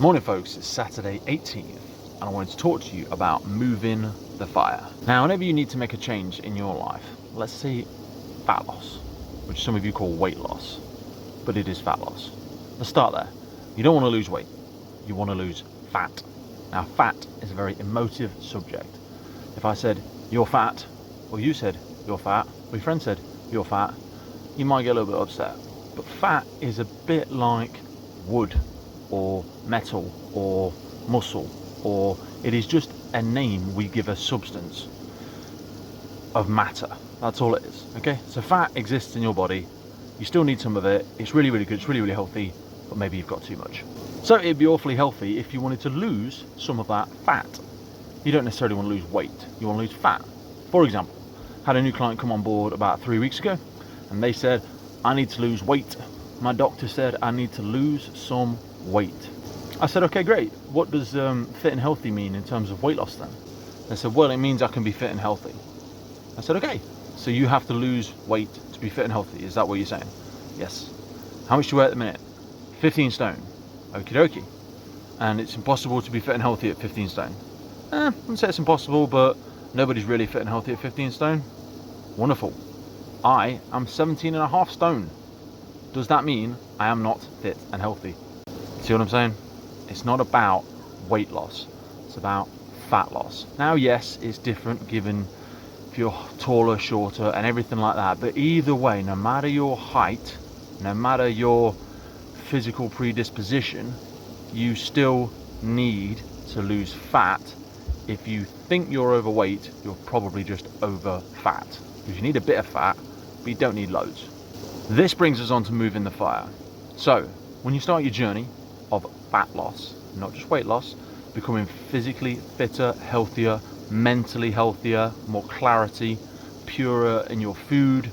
Morning folks, it's Saturday 18th and I wanted to talk to you about moving the fire. Now whenever you need to make a change in your life, let's say fat loss, which some of you call weight loss, but it is fat loss. Let's start there. You don't want to lose weight, you want to lose fat. Now fat is a very emotive subject. If I said you're fat, or you said you're fat, or your friend said you're fat, you might get a little bit upset. But fat is a bit like wood or metal or muscle, or it is just a name we give a substance of matter. That's all it is. Okay, so fat exists in your body, you still need some of it, it's really good, it's really healthy, but maybe you've got too much. So it'd be awfully healthy if you wanted to lose some of that fat. You don't necessarily want to lose weight, you want to lose fat. For example, had a new client come on board about 3 weeks ago and they said, I need to lose weight. My doctor said I need to lose some weight. I said, okay, great. What does fit and healthy mean in terms of weight loss then? They said, well, it means I can be fit and healthy. I said, okay, so you have to lose weight to be fit and healthy. Is that what you're saying? Yes. How much do you weigh at the minute? 15 stone. Okie dokie. And it's impossible to be fit and healthy at 15 stone. I wouldn't say it's impossible, but nobody's really fit and healthy at 15 stone. Wonderful. I am 17.5 stone. Does that mean I am not fit and healthy? See what I'm saying? It's not about weight loss, it's about fat loss. Now yes, it's different given if you're taller, shorter and everything like that, but either way, no matter your height, no matter your physical predisposition, you still need to lose fat. If you think you're overweight, you're probably just over fat, because you need a bit of fat but you don't need loads. This brings us on to moving the fire. So when you start your journey of fat loss, not just weight loss, becoming physically fitter, healthier, mentally healthier, more clarity, purer in your food,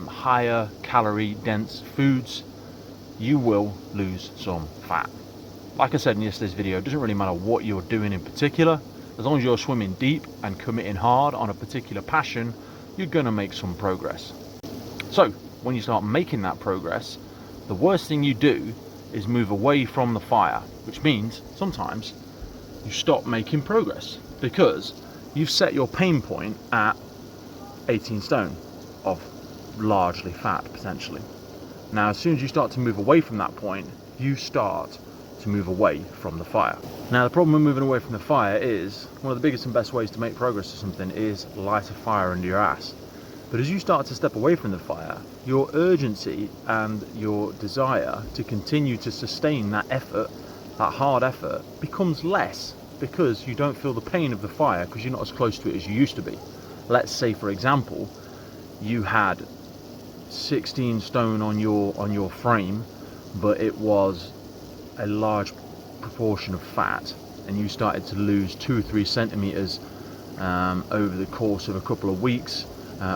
higher calorie dense foods, you will lose some fat. Like I said in yesterday's video, it doesn't really matter what you're doing in particular, as long as you're swimming deep and committing hard on a particular passion, you're gonna make some progress. So when you start making that progress, the worst thing you do is move away from the fire, which means sometimes you stop making progress because you've set your pain point at 18 stone of largely fat potentially. Now as soon as you start to move away from that point, you start to move away from the fire. Now the problem with moving away from the fire is one of the biggest and best ways to make progress to something is light a fire under your ass. But as you start to step away from the fire, your urgency and your desire to continue to sustain that effort, that hard effort, becomes less because you don't feel the pain of the fire because you're not as close to it as you used to be. Let's say, for example, you had 16 stone on your frame, but it was a large proportion of fat, and you started to lose 2 or 3 centimeters over the course of a couple of weeks.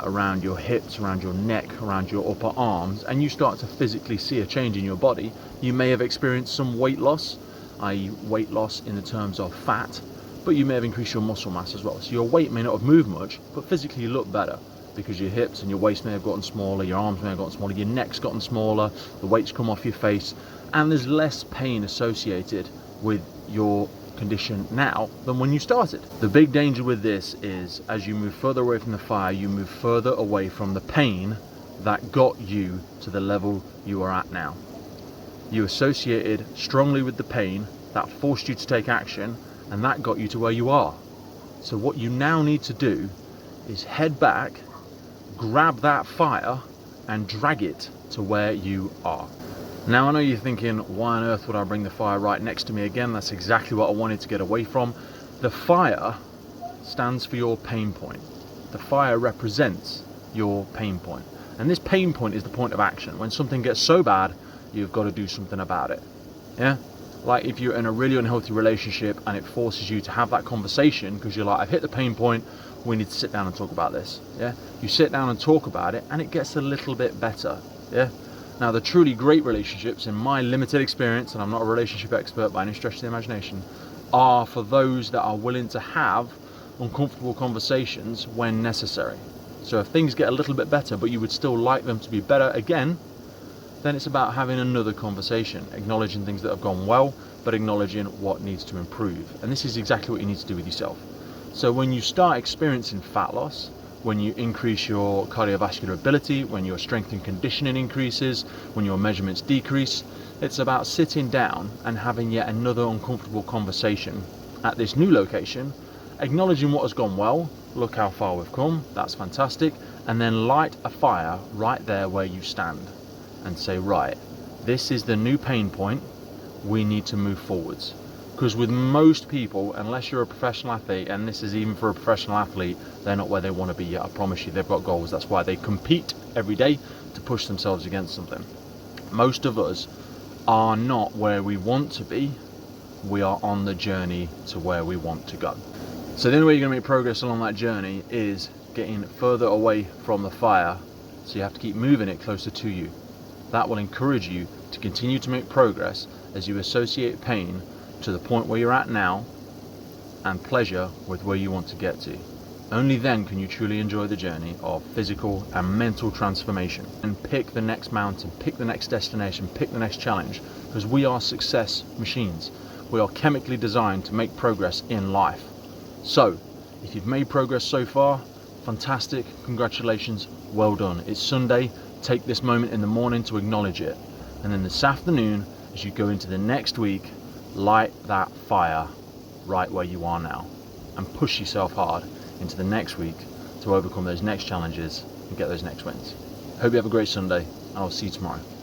Around your hips, around your neck, around your upper arms, and you start to physically see a change in your body. You may have experienced some weight loss, i.e. weight loss in the terms of fat, but you may have increased your muscle mass as well. So your weight may not have moved much, but physically you look better because your hips and your waist may have gotten smaller, your arms may have gotten smaller, your neck's gotten smaller, the weight's come off your face, and there's less pain associated with your condition now than when you started. The big danger with this is as you move further away from the fire, you move further away from the pain that got you to the level you are at now. You associated strongly with the pain that forced you to take action, and that got you to where you are. So what you now need to do is head back, grab that fire and drag it to where you are. Now I know you're thinking, why on earth would I bring the fire right next to me again? That's exactly what I wanted to get away from. The fire stands for your pain point. The fire represents your pain point. And this pain point is the point of action. When something gets so bad, you've got to do something about it. Yeah? Like if you're in a really unhealthy relationship and it forces you to have that conversation because you're like, I've hit the pain point, we need to sit down and talk about this. Yeah? You sit down and talk about it and it gets a little bit better. Yeah? Now the truly great relationships, in my limited experience, and I'm not a relationship expert by any stretch of the imagination, are for those that are willing to have uncomfortable conversations when necessary. So if things get a little bit better but you would still like them to be better again, then it's about having another conversation, acknowledging things that have gone well, but acknowledging what needs to improve. And this is exactly what you need to do with yourself. So when you start experiencing fat loss, when you increase your cardiovascular ability, when your strength and conditioning increases, when your measurements decrease, it's about sitting down and having yet another uncomfortable conversation at this new location, acknowledging what has gone well. Look how far we've come, that's fantastic. And then light a fire right there where you stand and say, right, this is the new pain point, we need to move forwards. Because with most people, unless you're a professional athlete, and this is even for a professional athlete, they're not where they want to be yet. I promise you, they've got goals. That's why they compete every day to push themselves against something. Most of us are not where we want to be. We are on the journey to where we want to go. So the only way you're going to make progress along that journey is getting further away from the fire. So you have to keep moving it closer to you. That will encourage you to continue to make progress as you associate pain to the point where you're at now and pleasure with where you want to get to. Only then can you truly enjoy the journey of physical and mental transformation, and pick the next mountain, pick the next destination, pick the next challenge, because we are success machines. We are chemically designed to make progress in life. So if you've made progress so far, fantastic, congratulations, well done. It's Sunday, take this moment in the morning to acknowledge it. And then this afternoon, as you go into the next week, light that fire right where you are now and push yourself hard into the next week to overcome those next challenges and get those next wins. Hope you have a great Sunday, and I'll see you tomorrow.